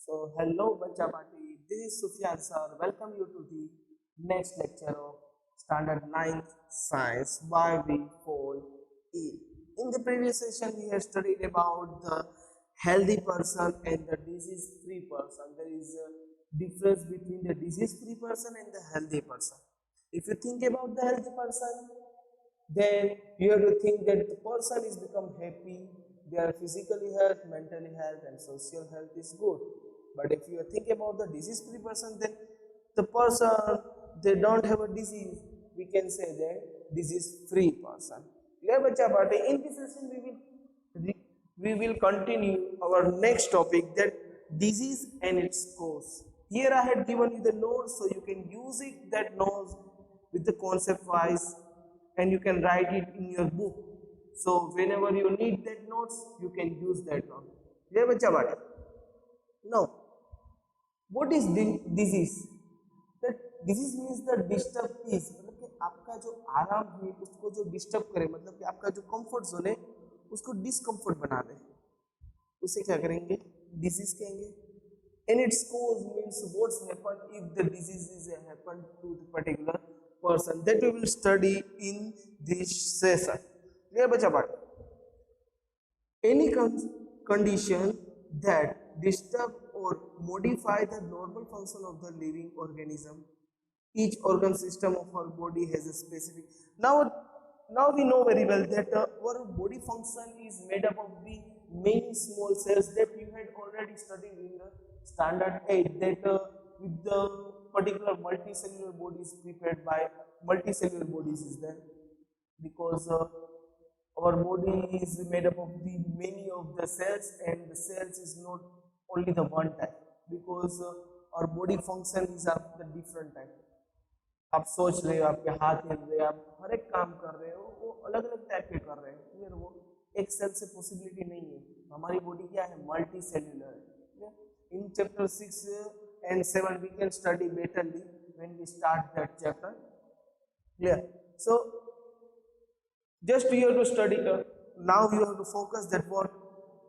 So, hello, Bacha Party. This is Sufyan sir. Welcome you to the next lecture of Standard 9th Science Why We Fall Ill. In the previous session, we have studied about the healthy person and the disease-free person. There is a difference between the disease-free person and the healthy person. If you think about the healthy person, then you have to think that the person is become happy, their physically health, mentally health and social health is good. But if you think about the disease free person, then the person they don't have a disease, we can say that disease free person. Yeah, bacha, but in this session we will continue our next topic, that disease and its cause. Here I had given you the notes, so you can use it, that notes with the concept wise, and you can write it in your book. So whenever you need that notes, you can use that note. Yeah, bacha, but now what is disease? That disease means the disturb peace, मतलब कि आपका जो आराम है उसको जो disturb करे, मतलब कि आपका जो कंफर्ट जोन है उसको डिस्कम्फर्ट बना दे, उसे क्या करेंगे? डिजीज कहेंगे. And its cause means what's happened if the disease is happened to the particular person, that we will study in this session. Yeah, bacha, but any condition that disturb or modify the normal function of the living organism. Each organ system of our body has a specific. Now we know very well that our body function is made up of the many small cells, that you had already studied in the standard 8, that with the particular multicellular body is prepared by multicellular bodies is there, because our body is made up of the many of the cells, and the cells is not only the one type, because our body function is of the different type. आप सोच रहे हो, आपके हाथ हिल रहे हैं, आप हर एक काम कर रहे हो, वो अलग अलग टाइप के कर रहे हैं, क्लियर? वो एक सेल से पॉसिबिलिटी नहीं है. हमारी बॉडी क्या है? मल्टी सेल्यूलर है. In chapter 6 and 7 we can study betterly when we start that chapter, clear? So just you have to study, now you have to focus that what,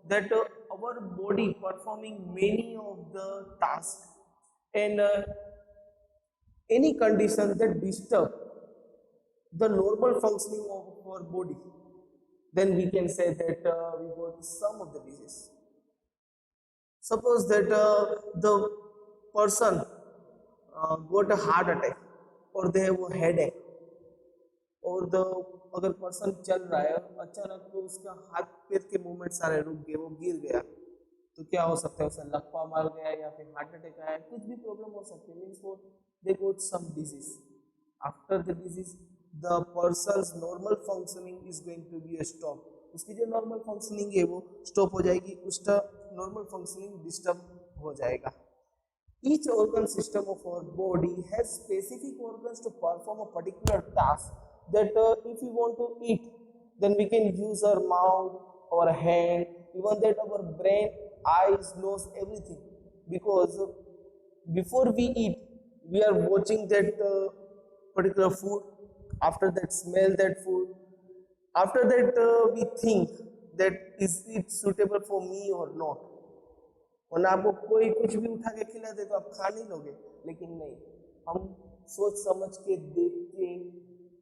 that our body performing many of the tasks, and any condition that disturb the normal functioning of our body, then we can say that we got some of the disease. Suppose that the person got a heart attack, or they have a headache, और the अगर person चल रहा है अचानक तो उसका हाथ पैर के मूवमेंट सारे रुक गए, वो गिर गया, तो क्या हो सकता है? उसे लकवा मार गया या फिर हार्ट अटैक आया, कुछ भी प्रॉब्लम हो सकती है. Means what, they got some disease. After the disease the persons normal functioning is going to be stop. उसकी जो नॉर्मल फंक्शनिंग है वो स्टॉप हो जाएगी, उसका नॉर्मल फंक्शनिंग डिस्टर्ब हो जाएगा. Each organ system of our body has specific organs to perform a particular task. That if we want to eat, then we can use our mouth, our hand, even that our brain, eyes, nose, everything. Because before we eat, we are watching that particular food. After that, smell that food. After that, we think that is it suitable for me or not. और आपको कोई कुछ भी उठा के खिला दे तो आप खा नहीं लोगे, लेकिन नहीं, हम सोच समझ के, देख के,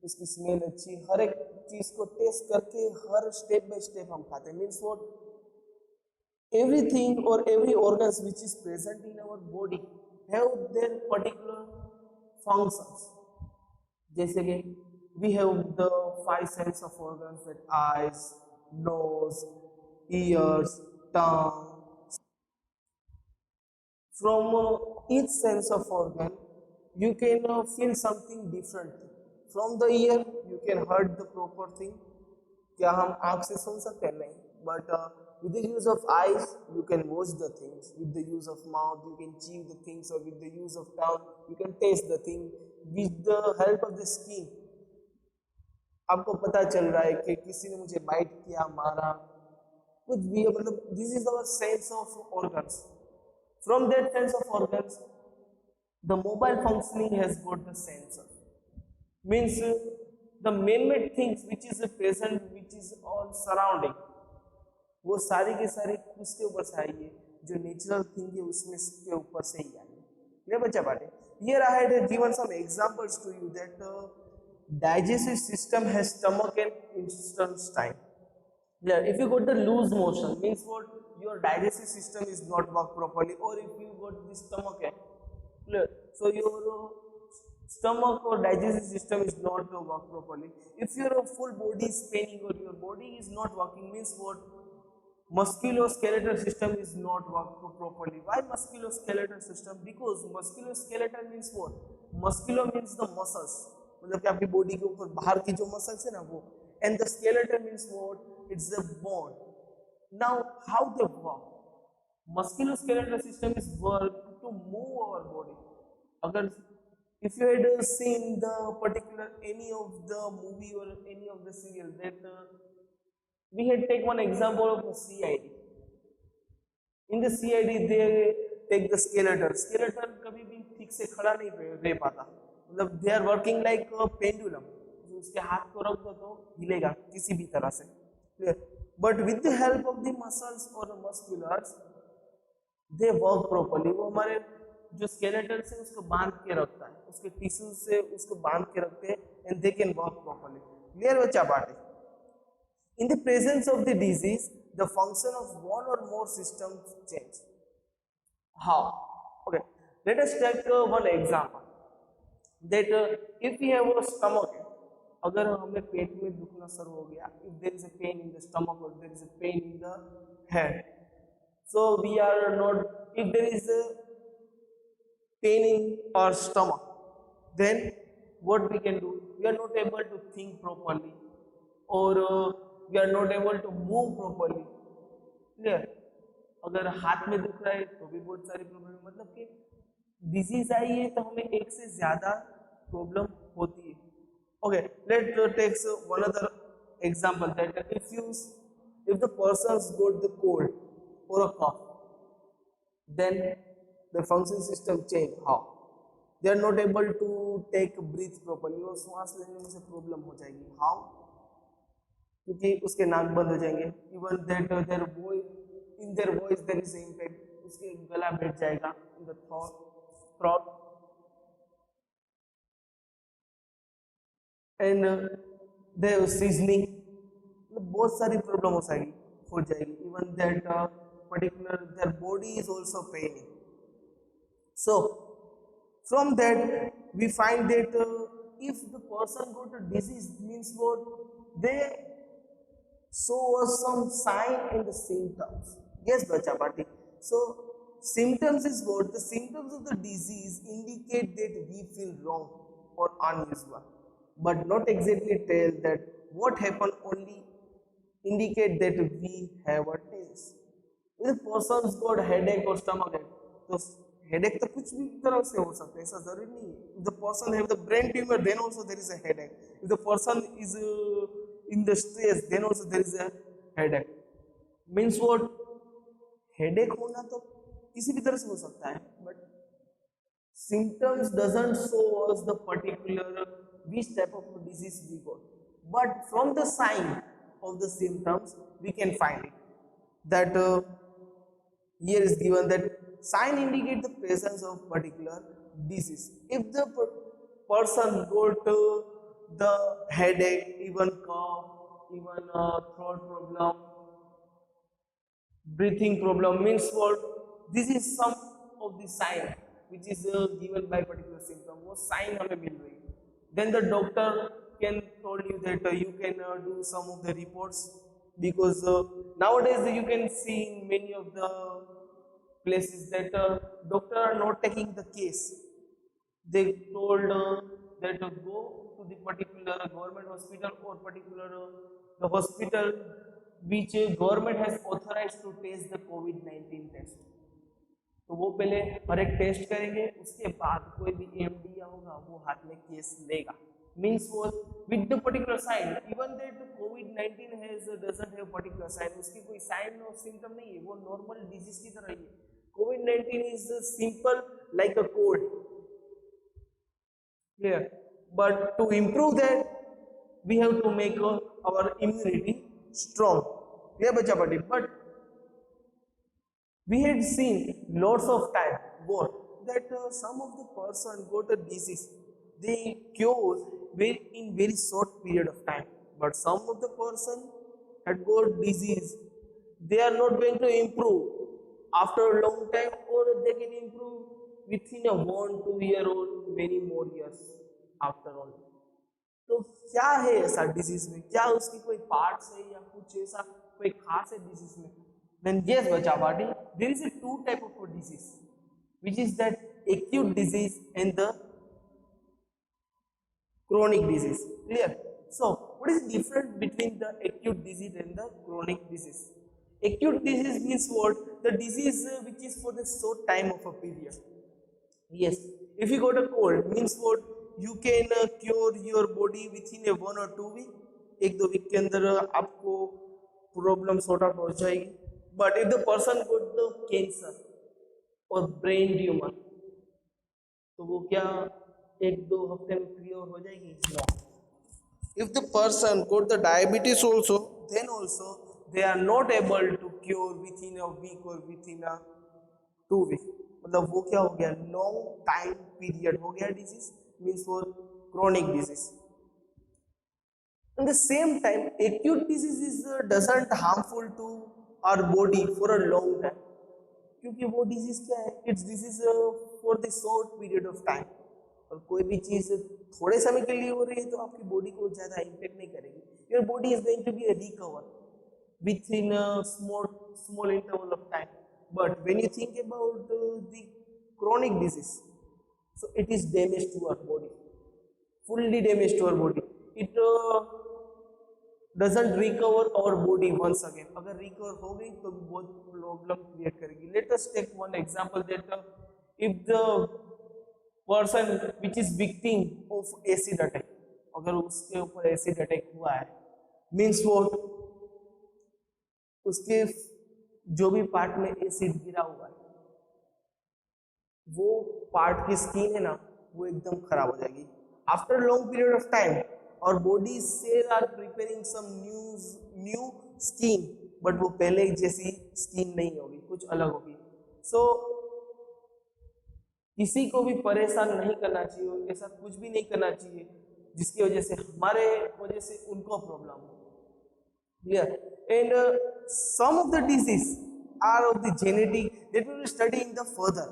उसकी स्मेल अच्छी, हर एक चीज को टेस्ट करके हर स्टेप बाय स्टेप हम खाते हैं. Means what, everything or every organs which is present in our body have their particular functions. जैसे कि we have the 5 sense of organs, that eyes, nose, ears, tongue. From each sense of organ you can feel something different. From the ear you can heard the proper thing. क्या हम आँख से सुन सकते हैं? नहीं. But with the use of eyes you can watch the things, with the use of mouth you can chew the things, or with the use of tongue you can taste the thing. With the help of the skin आपको पता चल रहा है कि किसी ने मुझे bite किया, मारा, कुछ भी, मतलब this is our sense of organs. From that sense of organs, the mobile functioning has got the sensor. Means the man-made things which is present, which is all surrounding, वो सारी की सारी किसके ऊपर से आई है? जो नेचुरल थिंग है उसमें के ऊपर से ही आएंगे। ये बच्चा बात है। Here I had given some examples to you that digestive system has stomach and intestine. Yeah, if you got the loose motion, means what, your digestive system is not work properly, or if you got the stomach ache, clear? So your stomach or digestive system is not work properly. If your full body is paining or your body is not working, means what, musculoskeletal system is not work properly. Why musculoskeletal system? Because musculoskeletal means what? Musculo means the muscles, मतलब कि आपकी body के ऊपर बाहर की जो muscles है ना वो, and the skeleton means what? It's the bone. Now how they work? Musculoskeletal system is work to move our body. अगर if you had seen the particular any of the movie or any of the serial that we had take one example of a CID. In the CID they take the skeleton. Skeleton कभी भी ठीक से खड़ा नहीं रह पाता, मतलब they are working like a pendulum. उसके हाथ को रख दो तो हिलेगा किसी भी तरह से, clear? But with the help of the muscles or the musculars, they work properly. वो हमारे जो skeleton से उसको बांध के रखता है, उसके टिश्यू से उसको बांध के रखते हैं, and they can work properly. Clear बच्चा बात है? In the presence of the disease, the function of one or more systems change. How? Okay, let us take one example. That if we have a stomach, अगर हमें पेट में दुखना शुरू हो गया, if there is a pain in the stomach or there is a pain in the head, so we are not, if there is a pain in our stomach, then what we can do? We are not able to think properly, or we are not able to move properly. Clear? अगर हाथ में दुख रहा है तो भी बहुत सारी प्रॉब्लम, मतलब कि डिजीज आई है तो हमें एक से ज्यादा प्रॉब्लम होती है. Okay, let's take one other example that if the person's got the cold or a cough, then the function system change. How? They are not able to take breathe properly, और सांस लेने में से problem हो जाएगी. How? क्योंकि उसके नाक बंद हो जाएंगे. Even that their voice, in their voice there is impact. उसके गला बैठ जाएगा, in the throat. And they seasoning, बहुत सारी प्रॉब्लम हो जाएगी. Even that particular their body is also paining. So from that we find that if the person got a disease, means what, they show us some sign in the symptoms. Yes bacha party. So symptoms is what? The symptoms of the disease indicate that we feel wrong or unusual, but not exactly tell that what happened, only indicate that we have a disease. If the person's got headache or stomach ache, तो headache तो कुछ भी तरह से हो सकता है, ऐसा जरूरी नहीं है. If the person have the brain tumor, then also there is a headache. If the person is in the stress, then also there is a headache. Means what? Headache होना तो किसी भी तरह से हो सकता है, but symptoms doesn't show us the particular which type of disease we got, but from the sign of the symptoms we can find it. That here is given that sign indicate the presence of particular disease. If the person got the headache, even cough, even throat problem, breathing problem, means what? This is some of the sign which is given by particular symptom. वो sign हमें मिल रही है. Then the doctor can told you that you can do some of the reports, because nowadays you can see in many of the places that doctor are not taking the case. They told that go to the particular government hospital or particular the hospital which government has authorized to test the COVID-19 test. तो वो पहले हर एक test करेंगे, उसके बाद कोई भी MD होगा वो हाथ में केस लेगा. मीन्स वो with the particular sign, even that कोविड-19 has doesn't have particular sign, उसकी कोई साइन और सिम्टम नहीं है, वो नॉर्मल डिजीज की तरह ही है. कोविड-19 is simple like a cold. Clear? But to improve that, we have to make our immunity strong. Clear बच्चा? But We had seen lots of time what that some of the person got a disease, they cure very in very short period of time, but some of the person had got disease, they are not going to improve after a long time, or they can improve within a 1 2 year or many more years after all. तो क्या है ऐसा disease में, क्या उसकी कोई parts है या कुछ ऐसा कोई खास है डिजीज में? देन यस बच्चा party, there is a two type of disease which is that acute disease and the chronic disease. Clear? So what is the difference between the acute disease and the chronic disease? Acute disease means what? The disease which is for the short time of a period. Yes, if you got a cold means what, you can cure your body within a 1 or 2 week, 1 2 week के अंदर आपको problem sort out हो जाएगी. But if the person goat the cancer और brain tumour, तो वो क्या 1 2 हफ्ते में क्लियर हो जाएगी? No. If the person got the diabetes also, then also they are not able to cure within a week or within a 2 week. मतलब वो क्या हो गया, लॉन्ग टाइम पीरियड हो गया disease, means for chronic disease. In the same time, acute disease is doesn't harmful to our body for a long time. क्योंकि वो disease क्या है, it's disease for the short period of time. और कोई भी चीज थोड़े समय के लिए हो रही है तो आपकी बॉडी को ज्यादा इम्पेक्ट नहीं करेगी. Your body is going to be recover within small interval of time. But when you think about the chronic disease, so it is damage to our body, fully damage to our body. It doesn't recover our body once again. अगर recover हो गई तो बहुत problem create करेगी. Let us take one example that if the person which is victim of acid attack, अगर उसके ऊपर acid attack हुआ है, means what, उसके जो भी पार्ट में एसिड गिरा हुआ है वो पार्ट की स्किन है ना, वो एकदम खराब हो जाएगी after long period of time. और body cell are preparing some new skin, but वो पहले जैसी स्किन नहीं होगी, कुछ अलग होगी. सो किसी को भी परेशान नहीं करना चाहिए, ऐसा कुछ भी नहीं करना चाहिए जिसकी वजह से हमारे वजह से उनको प्रॉब्लम हो. Clear? And some of the disease are of the genetic that we will study in the further,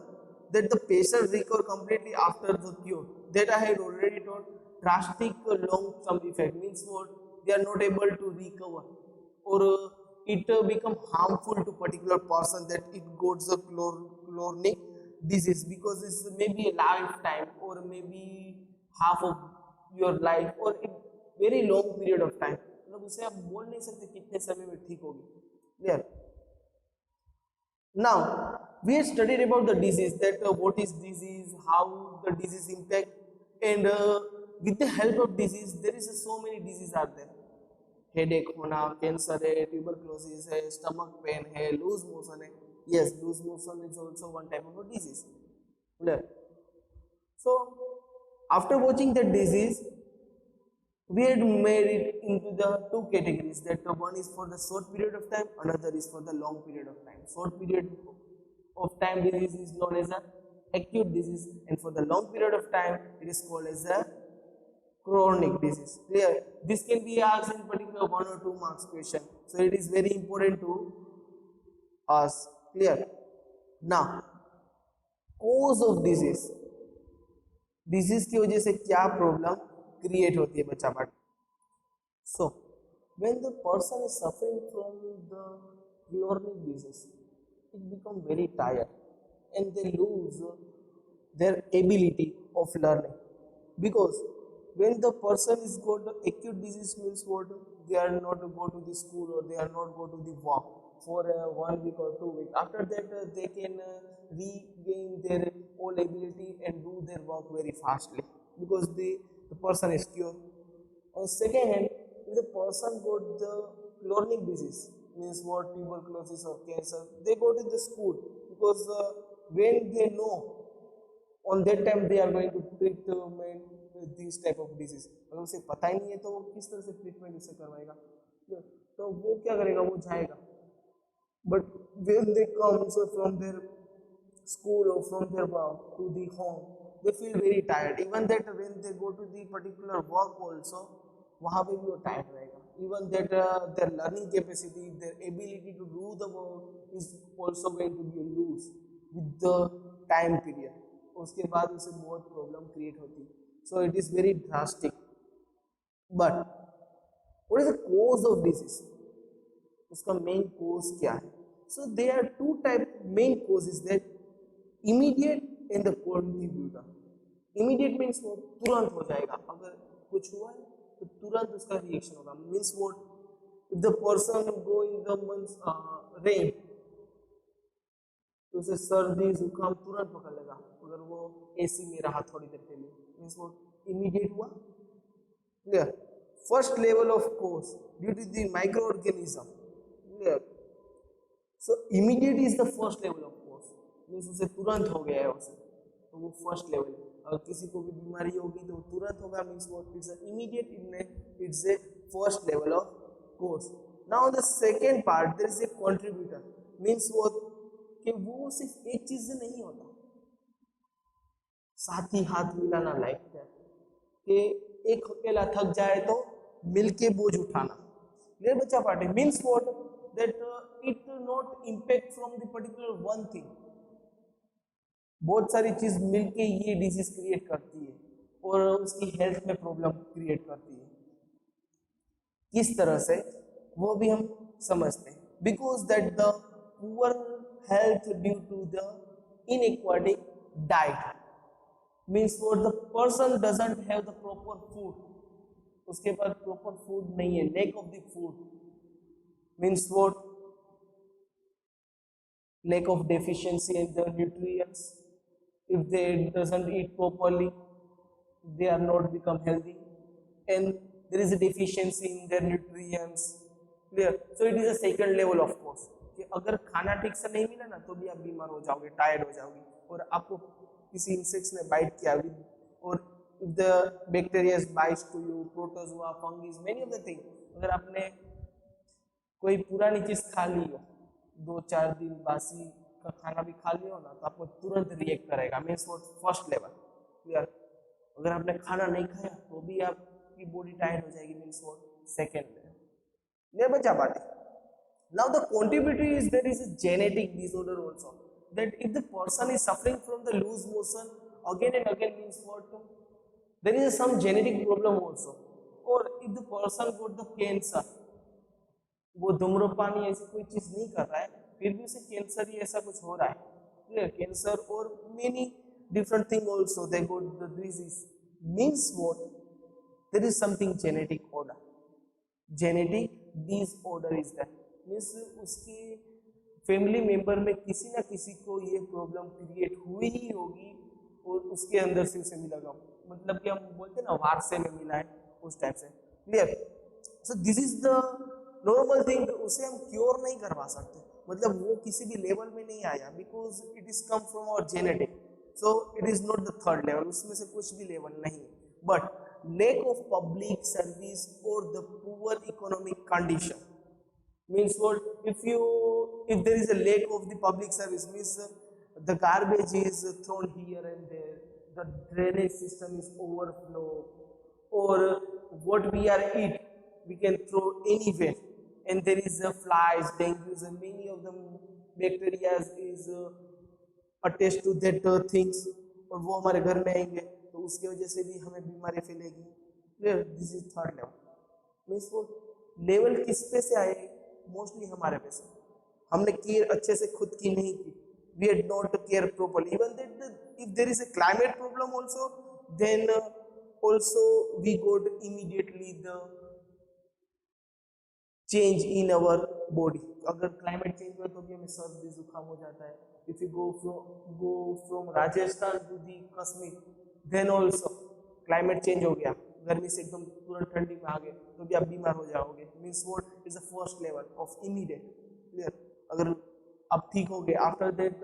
that the patient recover completely after the cure. That I had already told. Drastic long-term effect means what, they are not able to recover, or it become harmful to particular person, that it goes the chronic disease, because it's maybe a lifetime or maybe half of your life or a very long period of time. मतलब उसे आप बोल नहीं सकते कितने समय में ठीक होगी. Clear? Now we have studied about the disease, that what is disease, how the disease impact, and with the help of disease there is so many diseases are there. Headache होना, कैंसर है, tuberculosis है, stomach pain है, loose motion है. Yes, loose motion is also one type of a disease. Clear? So after watching the disease, we had made it into the two categories, that one is for the short period of time, another is for the long period of time. Short period of time disease is known as a acute disease, and for the long period of time it is called as a chronic disease. Clear? This can be asked in particular 1 or 2 marks question, so it is very important to ask. Clear? Now cause of disease, disease की वजह से क्या problem create होती है बच्चा part. So when the person is suffering from the chronic disease, it become very tired and they lose their ability of learning, because when the person is got the acute disease means what, they are not go to the school or they are not go to the work for 1 week or 2 weeks. After that they can regain their all ability and do their work very fastly, because the person is cured. On second hand, if the person got the chronic disease means what, tuberculosis or cancer, they go to the school, because when they know on that time they are going to treatment this type of disease. अगर उसे पता ही नहीं है तो वो किस तरह से ट्रीटमेंट उसे करवाएगा? तो वो क्या करेगा, वो जाएगा But when they come so from their school or from their work to the home, they feel very tired. Even that when they go to the particular work also, वहाँ पे भी वो tired रहेगा. Even that their learning capacity, their ability to do the work is also going to be loose with the time period. उसके बाद उसे बहुत problem create होती है. So it is very drastic. But what is the cause of disease? उसका main cause क्या है? So they are two type main causes that immediate and the contributor. Immediate means वो तुरंत हो जाएगा, अगर कुछ हुआ है तो तुरंत उसका रिएक्शन होगा. Means what, if the person go in the months rain तो उसे सर्दी जुकाम तुरंत पकड़ लेगा अगर वो एसी में रहा थोड़ी देर के लिए. मीन्स वो इमीडिएट हुआ. Clear? First level of cause due to the microorganism. So immediate is the first level of cause. Means उसे तुरंत हो गया है उसे, तो वो फर्स्ट लेवल है. अगर किसी को भी बीमारी होगी तो तुरंत होगा. मीन्स वो it's immediate, it's a first level of cause. Now the second part, there is a contributor. Means वो कि वो सिर्फ एक चीज से नहीं होता, साथ ही हाथ मिलाना, लाइक दैट कि एक अकेला थक जाए तो मिलके बोझ उठाना. क्लियर बच्चा party? Means what, that it not impact from the particular one thing. बहुत सारी चीज मिलके ये डिजीज क्रिएट करती है और उसकी हेल्थ में प्रॉब्लम क्रिएट करती है. किस तरह से वो भी हम समझते हैं. Because that the poor health due to the inequality diet. Means for the person doesn't have the proper food. उसके पास प्रॉपर फूड नहीं है, lack of the food. Means what? Lack of deficiency in the nutrients. If they doesn't eat properly, they are not become healthy, and there is a deficiency in their nutrients. Clear? So it is a second level of course. कि अगर खाना ठीक से नहीं मिला ना तो भी आप बीमार हो जाओगे, टायर्ड हो जाओगे, और आपको किसी इंसेक्ट्स ने बाइट किया, और if the bacteria bites to you, protozoa, fungus, many of the things. अगर आपने कोई पुरानी चीज खा ली हो, 2-4 दिन बासी का खाना भी खा लिया हो ना, तो आपको तुरंत रिएक्ट करेगा. मीन्स वो फर्स्ट लेवल. क्लियर? अगर आपने खाना नहीं खाया तो भी आपकी बॉडी टायर्ड हो जाएगी. मीन्स वो सेकेंड लेवल. क्लियर बच्चा party? Now the contributor is there is a genetic disorder also, that if the person is suffering from the loose motion again and again, means what, there is some genetic problem also. और if the person got the cancer, वो धूम्रपान ऐसी कोई चीज नहीं कर रहा है फिर भी उसे कैंसर ही ऐसा कुछ हो रहा है. क्लियर? कैंसर और many different thing also they got the disease. Means what, there is something genetic order. Genetic disorder is that. Means उसके फैमिली मेंबर में किसी ना किसी को ये प्रॉब्लम क्रिएट हुई ही होगी और उसके अंदर से उसे मिलेगा. मतलब कि हम बोलते हैं ना वारसे में मिला है, उस टाइप से. Clear? So this is the normal thing. उसे हम क्योर नहीं करवा सकते, मतलब वो किसी भी लेवल में नहीं आया, because it is come from our genetic. So it is not the third level, उसमें से कुछ भी लेवल नहीं. But lack of public service or the poor economic condition means what, if there is a lack of the public service, means the garbage is thrown here and there, the drainage system is overflow, or what we are eat we can throw anywhere, and there is flies, dengue, and many of them bacteria is attached to that things, और वो हमारे घर में आएंगे तो उसकी वजह से भी हमें बीमारी फैलेगी. Clear? This is third level. Means वो लेवल किस पे से आए? मोस्टली हमारे पे से. हमने केयर अच्छे से खुद की नहीं की. We had not care properly. Even that if there is a climate problem also, then also we got immediately the change in our body. अगर क्लाइमेट चेंज हुआ तो भी हमें सर्दी जुकाम हो जाता है. If you go from Rajasthan to the Kashmir, then also climate change हो गया, गर्मी से एकदम तुरंत ठंडी में आ गए तो भी आप बीमार हो जाओगे. Means what is the first level of immediate. Clear? अगर आप ठीक हो गए, after that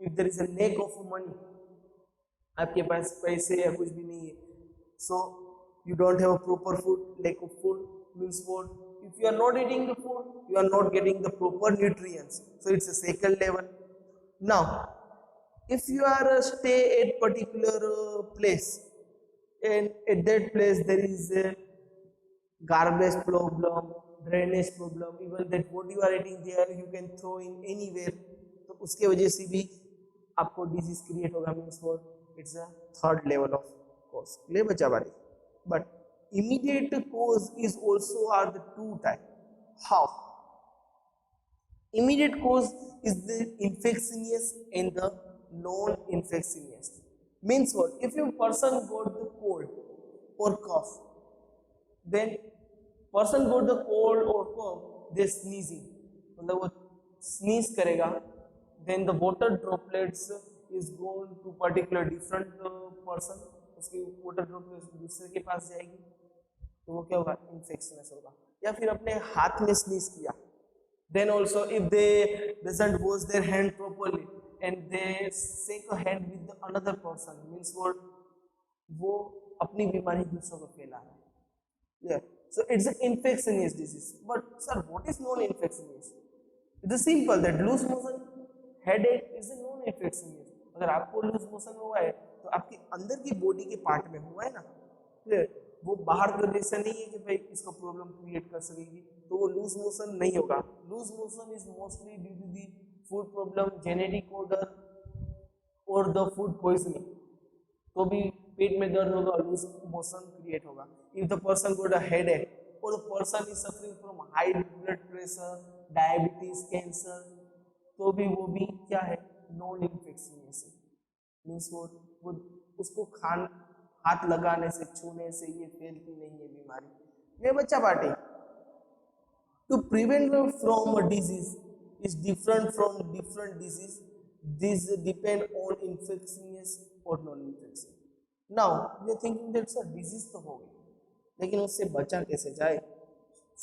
if there is a lack of money, आपके पास पैसे या कुछ भी नहीं है, so you don't have a proper food, lack of food means what, if you are not eating the food, you are not getting the proper nutrients. So it's a second level. Now if you are stay at particular place, and at that place there is a garbage problem, drainage problem, even that what you are eating there you can throw in anywhere, तो उसके वजह से भी आपको disease create होगा, means for it's a third level of cause. Clear बच्चा बारी. But immediate cause is also are the two type. How? Immediate cause is the infectious and the non-infectious. Means what? If a person got the cold or cough, then person got the cold or cough, they sneezing, मतलब वो sneeze करेगा, then the water droplets is going to particular different person, उसकी water droplets दूसरे के पास जाएगी, तो वो क्या होगा, इन्फेक्शनस होगा. या फिर अपने हाथ में स्नीज किया, then also if they doesn't wash their hand properly and they shake a hand with another person, means वो अपनी बीमारी दूसरों को फैला रहा है. yeah. So it's an infectious disease. But sir, what is non-infectious? It is simple that loose motion, headache is a non-infectious. अगर आपको लूज मोशन हुआ है तो आपके अंदर की बॉडी के पार्ट में हुआ है ना, वो बाहर के वजह से नहीं है कि भाई इसको प्रॉब्लम क्रिएट कर सकेगी, तो वो लूज मोशन नहीं होगा. Loose motion is mostly due to the food problem, genetic order और द फूड पॉइजनिंग, तो भी पेट में दर्द होगा, लूज मोशन क्रिएट होगा. If the person got a headache और the person is suffering from high blood pressure, diabetes, cancer, तो भी वो भी क्या है, नॉन इन्फेक्शियस. मीन्स वो उसको हाथ लगाने से, छूने से ये फैलती नहीं है बीमारी. ये बच्चा party. To prevent from a disease is different from different disease. This depend on infectious और non infectious. Now we are thinking that sir disease तो हो गई, लेकिन उससे बचा कैसे जाए.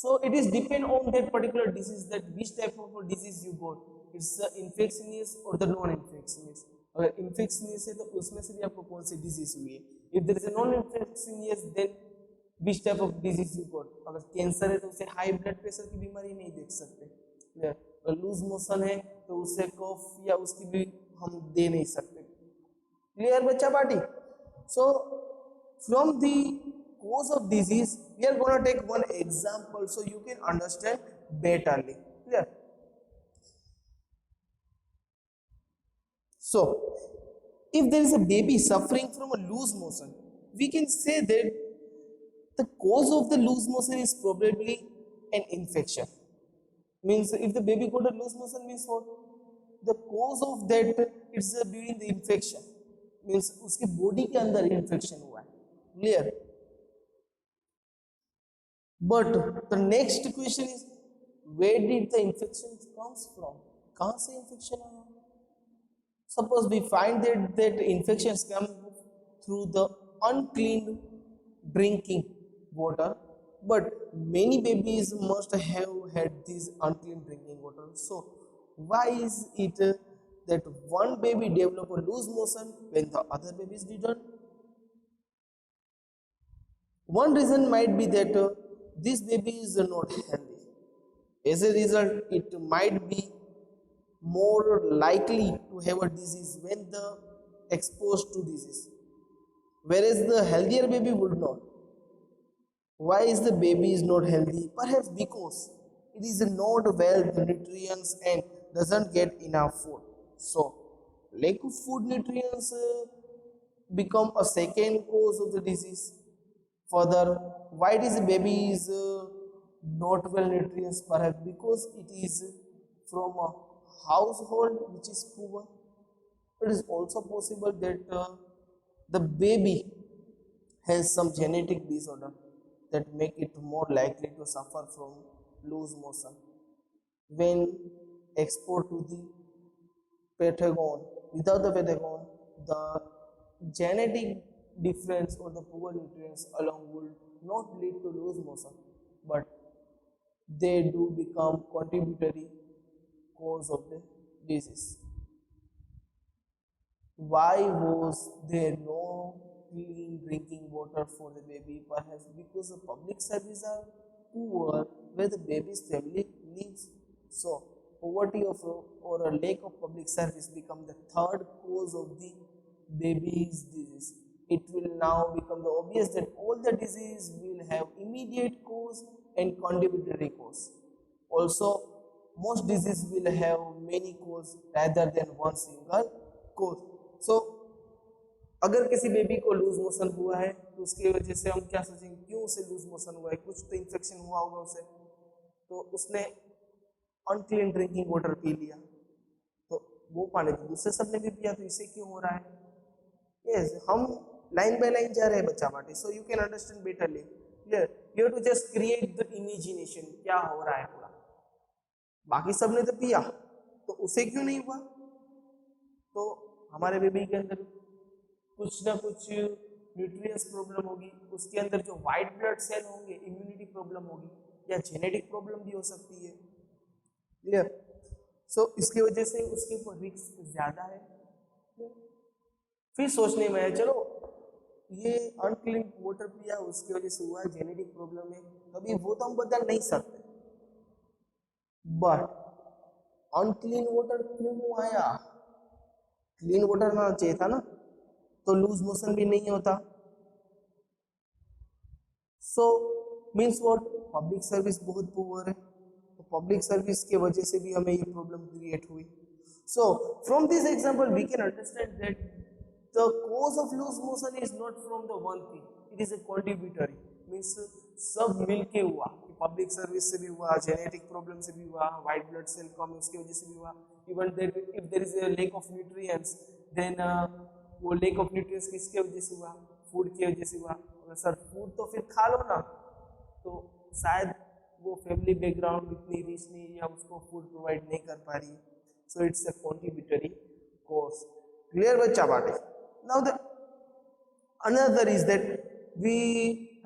So it is depend on that particular disease, that which type of disease you got, it's infectious और द नॉन इन्फेक्शियस. अगर इन्फेक्शियस है तो उसमें से भी आपको कौन सी डिजीज हुई है. If there is a non infectious then which type of disease you got. अगर कैंसर है तो उसे हाई ब्लड प्रेशर की बीमारी नहीं देख सकते. अगर लूज मोशन है तो उसे कफ या उसकी भी हम दे नहीं सकते. क्लियर बच्चा party. So from the cause of disease we are going to take one example so you can understand betterly. Clear. So if there is a baby suffering from a loose motion, we can say that the cause of the loose motion is probably an infection. Means if the baby got a loose motion, means what, the cause of that it's during the infection, means उसके body के अंदर infection हुआ है. Clear. But the next question is, where did the infection comes from? कहाँ से infection आया? Suppose we find that infections come through the unclean drinking water, but many babies must have had this unclean drinking water. So why is it that one baby developed a loose motion when the other babies didn't? One reason might be that this baby is not healthy. As a result, it might be more likely to have a disease when the exposed to disease, whereas the healthier baby would not. Why is the baby is not healthy? Perhaps because it is not well nutrients and doesn't get enough food. So lack of food nutrients become a second cause of the disease. Further, why is the baby is not well nutrients? Perhaps because it is from a household which is poor. It is also possible that the baby has some genetic disorder that make it more likely to suffer from loose motion when exposed to the patagon. Without the patagon, the genetic difference or the poor nutrients alone would not lead to loose motion, but they do become contributory cause of the disease. Why was there no clean drinking water for the baby? Perhaps because the public services are poor where the baby's family lives. So poverty of or a lack of public service become the third cause of the baby's disease. It will now become the obvious that all the disease will have immediate cause and contributory cause. Also, most disease will have many cause rather than one single cause. So अगर किसी baby को loose motion हुआ है तो उसकी वजह से हम क्या सोचेंगे, क्यों उसे लूज मोशन हुआ है, कुछ तो इन्फेक्शन हुआ होगा उसे, तो उसने अनक्लीन ड्रिंकिंग वाटर पी लिया, तो वो पानी तो दूसरे सबने भी पिया, तो इसे क्यों हो रहा है. यस, हम लाइन बाय लाइन जा रहे हैं बच्चा party, so you can understand betterly. Clear, you have to just create the imagination, क्या हो रहा है पूरा. बाकी सबने तो पिया तो उसे क्यों नहीं हुआ, तो हमारे बेबी के अंदर कुछ ना कुछ न्यूट्रिएंट्स प्रॉब्लम होगी, उसके अंदर जो वाइट ब्लड सेल होंगे इम्यूनिटी प्रॉब्लम होगी, या जेनेटिक प्रॉब्लम भी हो सकती है. क्लियर, सो इसकी वजह से उसके ऊपर रिस्क ज्यादा है. फिर सोचने में है चलो ये अनक्लीन वाटर पिया उसकी वजह से हुआ, जेनेटिक प्रॉब्लम है, कभी वो तो हम बदल नहीं सकते, बट अनक्लीन वाटर क्यों आया, क्लीन वाटर ना चाहिए था ना, तो लूज मोशन भी नहीं होता. So means what, public service बहुत पुअर है, तो पब्लिक सर्विस के वजह से भी हमें ये प्रॉब्लम क्रिएट हुई. So from this example we can understand that the cause of loose motion is not from the one thing, it is a contributory. Means सब मिलके हुआ, पब्लिक सर्विस से भी हुआ, जेनेटिक प्रॉब्लम से भी हुआ, वाइट ब्लड सेल कम उसकी वजह से भी हुआ, even if there is a lack of nutrients then वो लैक ऑफ न्यूट्रिएंट्स किसके वजह से हुआ, फूड की वजह से हुआ. अगर सर फूड तो फिर खा लो ना, तो शायद वो फैमिली बैकग्राउंड इतनी रिच नहीं या उसको फूड प्रोवाइड नहीं कर पा रही, so it's a contributory cause. Clear बच्चा बाटे. Now the another is that we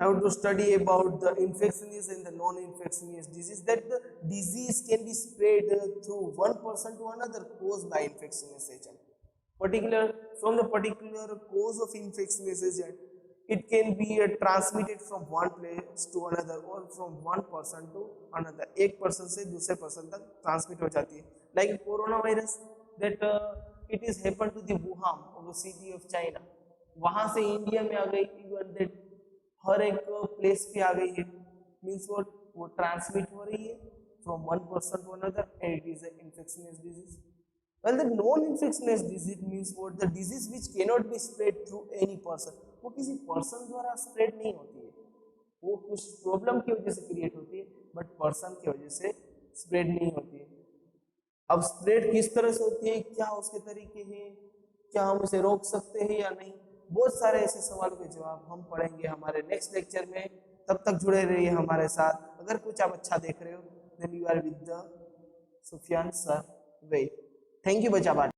have to study about the infectious and the non-infectious disease, that the disease can be spread through one person to another caused by infectious agent. From the particular cause of infectious agent, it can be transmitted from one place to another or from one person to another. एक person से दूसरे person तक transmit हो जाती है. Like coronavirus, that it is happened to the Wuhan of the city of China. वहां से India में आ गई, इवन दैट हर एक प्लेस पे आ गई है. मीन्स वो ट्रांसमिट हो रही है from one person to another and it is an infectious disease. Well, the non-infectious disease means what, the disease which cannot be spread through any person. वो किसी पर्सन द्वारा स्प्रेड नहीं होती है, वो कुछ प्रॉब्लम की वजह से क्रिएट होती है, बट पर्सन की वजह से स्प्रेड नहीं होती है. अब स्प्रेड किस तरह से होती है, क्या उसके तरीके हैं, क्या हम उसे रोक सकते हैं या नहीं, बहुत सारे ऐसे सवालों के जवाब हम पढ़ेंगे हमारे नेक्स्ट लेक्चर में. तब तक जुड़े रहिए हमारे साथ. अगर कुछ आप अच्छा देख रहे हो then you are with the Sufiyan sir way. Thank you बच्चा.